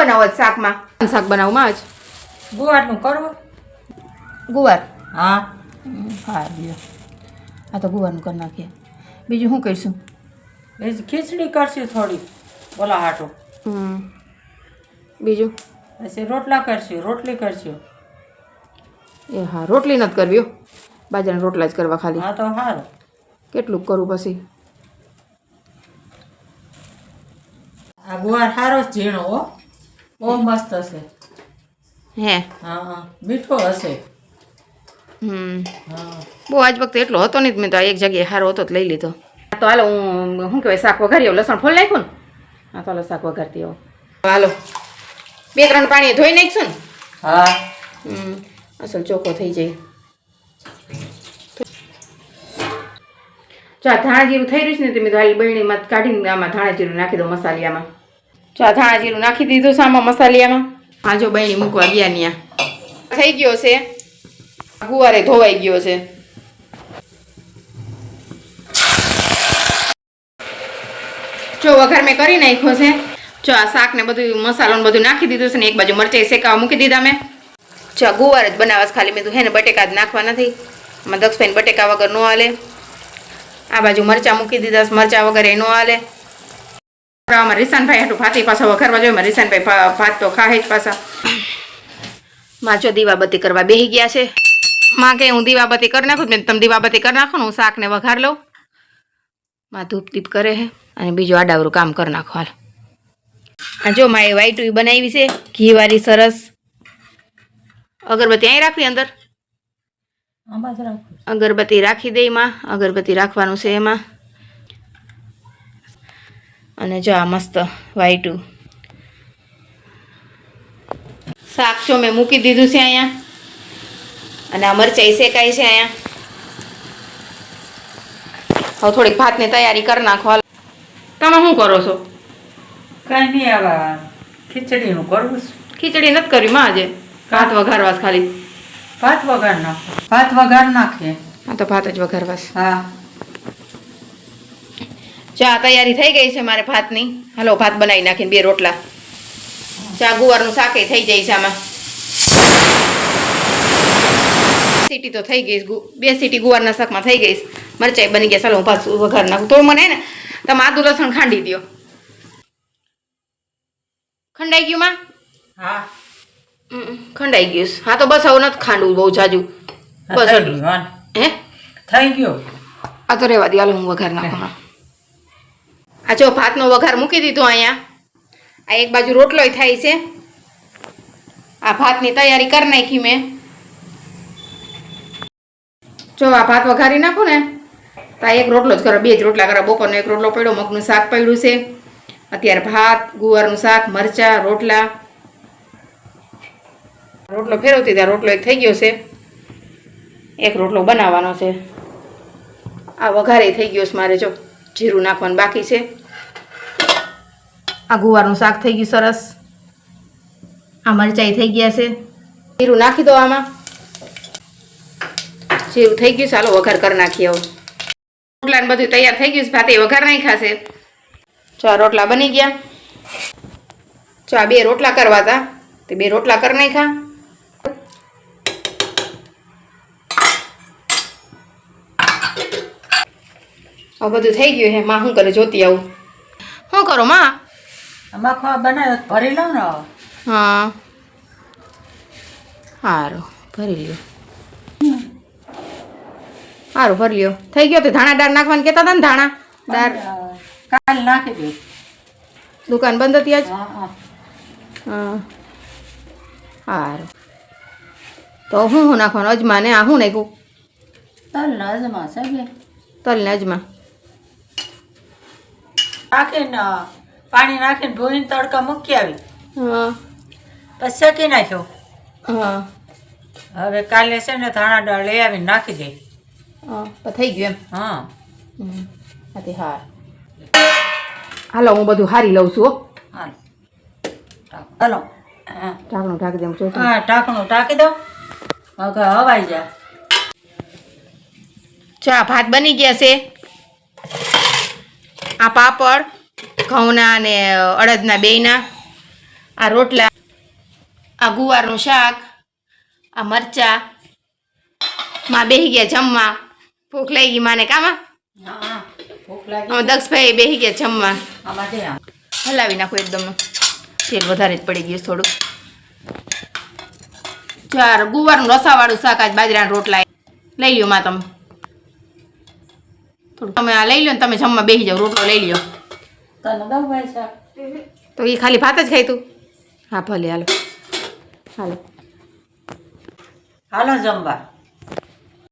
બનાવો શાકમાં? શાક બનાવમાં જ ગુવારનું કરવું. ગુવાર? હા હા લ્યો, આ તો ગુવારનું કરી નાખીએ. બીજું શું કરીશું? બીજી ખીચડી કરશું થોડી બોલા હાટું. બીજું પછી રોટલા કરશું, રોટલી કરશું. એ હા, રોટલી નથી કરવી હો, બાજરાના રોટલા જ કરવા ખાલી. હા તો સારું. કેટલું કરું પછી? આ ગુવાર સારો જ ઝીણો હો, બહુ મસ્ત હશે. હે? હા હા, મીઠો હશે. હા, બહુ આજ વખતે એટલો હતો નહીં, મેં તો એક જગ્યાએ સારો હતો તો લઈ લીધો. તો હાલો, હું શું કહેવાય, શાક વઘારી આવું. લસણ ફોલ નાખ્યું ને? હા તો હાલો શાક વઘારતી આવો. હાલો, 2-3 પાણી ધોઈ નાખશું ને? હા. અસલ ચોખ્ખો થઈ જાય. ચા ધાણા જીરું થઈ રહ્યું છે ને, તમે તો હાલ બરણીમાં કાઢીને આમાં ધાણા જીરું નાખી દો મસાલિયામાં. ચા ધાણા જીરું નાખી દીધું છે આમાં મસાલિયામાં. હા જો બરણી મૂકવા ગયા ત્યાં થઈ ગયો છે. ગુવારે ધોવાઈ ગયો છે. જો વઘાર મેં કરી નાખ્યો છે. જો આ શાક ને બધું મસાલો ને બધું નાખી દીધું છે ને એક બાજુ મરચાઈ શેકાવા મૂકી દીધા મેં. જો ગુવાર જ બનાવવા ખાલી મેં હે ને બટેકા જ નાખવા નથી. આમાં દક્ષભાઈને બટેકા વગર ન હાલે. આ બાજુ મરચાં મૂકી દીધા, મરચાં વગર એ ન હાલે. અમારા રીસાનભાઈ હાટું ભાતી પાછા વઘારવા જોઈએ. મારા રીસાનભાઈ ભાત તો ખાય જ પાછા. માં જો દીવાબત્તી કરવા બેસી ગયા છે. માં કે હું દીવાબત્તી કરી નાખું, મેં તમે દીવાબત્તી કરી નાખો ને હું શાકને વઘાર લઉં. માં ધૂપ દીપ કરે છે અને બીજું આડાવરું કામ કરી નાખો હાલ. આ જો માં એ વાઈટું બનાવી છે ઘીવાળી સરસ. અગરબત્તી અહીં રાખવી અંદર? અગરબત્તી રાખી દે માં, અગરબત્તી રાખવાનું છે એમાં. અને જો આ મસ્ત વાઈટું શાક જો મેં મૂકી દીધું છે અહીંયા. અને આ મરચાઈ શેકાય છે અહીંયા. હવે થોડીક ભાતની તૈયારી કરી નાખો. તમે શું કરો છો? કઈ નહીં, આવા ખીચડીનું કરવું છે. ખીચડી નથી કરવી માં આજે, ભાત વઘારવા ખાલી. ભાત વઘાર નાખો, ભાત વઘાર નાખીએ. હા તો ભાત જ વઘારવા. હા ચા તૈયારી થઈ ગઈ છે મારે ભાતની. હાલો ભાત બનાવી નાખીને 2 રોટલા. ચા ગુવારનું શાકે થઈ જાય છે આમાં. સીટી તો થઈ ગઈ, 2 સીટી ગુવારના શાકમાં થઈ ગઈ. મરચાઈ બની ગયા. ચાલો હું ભાત વઘાર નાખું. તો મને ને તમે આદુ લસણ ખાંડી દો. ખંડાઈ ગયું માં? હા ખંડાઈ ગયું. હા તો બસ હવે નથી ખાંડવું બહુ જાજુ. બસ હે થઈ ગયો. આ તો રહેવા દે. હાલો હું વઘાર નાખું. આ જો ભાતનો વઘાર મૂકી દીધો અહીંયા. આ એક બાજુ રોટલોય થાય છે. આ ભાતની તૈયારી કરી નાખી મેં. જો આ ભાત વઘારી નાખું ને તો આ એક રોટલો જ કરો, 2 જ રોટલા કરો. બપોરનો એક રોટલો પડ્યો, મગનું શાક પડ્યું છે. અત્યારે ભાત, ગુવારનું શાક, મરચાં, રોટલા. રોટલો ફેરવતી ત્યાં રોટલો એક થઈ ગયો છે. એક રોટલો બનાવવાનો છે. આ વઘારે થઈ ગયો છે મારે. જો જીરું નાખવાનું બાકી છે. આ ગુવારનું શાક થઈ ગયું સરસ. આ મરચાઈ થઈ ગયા છે. જીરું નાખી દો આમાં. જીરું થઈ ગયું. ચાલો વઘાર કરી નાખીએ હવે. રોટલા ને બધું તૈયાર થઈ ગયું છે. ભાતે વઘાર નાખ્યા છે. ચા રોટલા બની ગયા. ચા 2 રોટલા કરવા હતા તે 2 રોટલા કરી નાખ્યા. હવે બધું થઈ ગયું હે. માં શું કરે જોતી આવું. શું કરો માં? મખવા બનાવ્યો ભરી લઉં ને. હા સારું ભરી લ્યો. સારું ભરી લ્યો. થઈ ગયો. તો ધાણા દાળ નાખવાનું કહેતા હતા ને? ધાણા દાળ કાલ નાખી દે. દુકાન બંધ હતી આજ? હા સારું. તો હું નાખવાનું? અજમા ને આ શું નાખ્યું? તલ ને અજમા છે. તલ ને અજમા નાખીને પાણી નાખીને ધોઈને તડકા મૂકી આવી. હા પછી શેકી નાખ્યો. હા હવે કાલે છે ને ધાણા દાળ લઈ આવીને નાખી દે. હા તો થઈ ગયું એમ? હા હા. હાલો હું બધું હારી લઉં છું. હાલો હાલો. ઢાંકણું ઢાંકી દઉં છું. હા ઢાંકણું ઢાંકી દો. હવે હવાઈ જા. ચા ભાત બની ગયા છે. આ પાપડ ઘઉંના અને અડદના બેયના. આ રોટલા, આ ગુવારનું શાક, આ મરચા, માં બેસી ગયા જમવા. ભૂખ લાગી ગઈ માને કામાં. હા ભૂખ લાગી. અમે દક્ષભાઈ બેસી ગયા જમવા. આમાં દે આમ. હલાવી નાખો એકદમ. તેલ વધારે જ પડી ગયું થોડુંક. ચાર ગુવારનું રસાવાળું શાક, આજ બાજરાના રોટલા. લઈ લ્યો માં તમે થોડું. તમે આ લઈ લો ને તમે જમવા બેસી જાઓ. રોટલો લઈ લ્યો. તને દઉં ભાઈ શાક? તો એ ખાલી ભાત જ ખાઈ તું? હા ભલે હાલો હાલો. હાલો જમવા.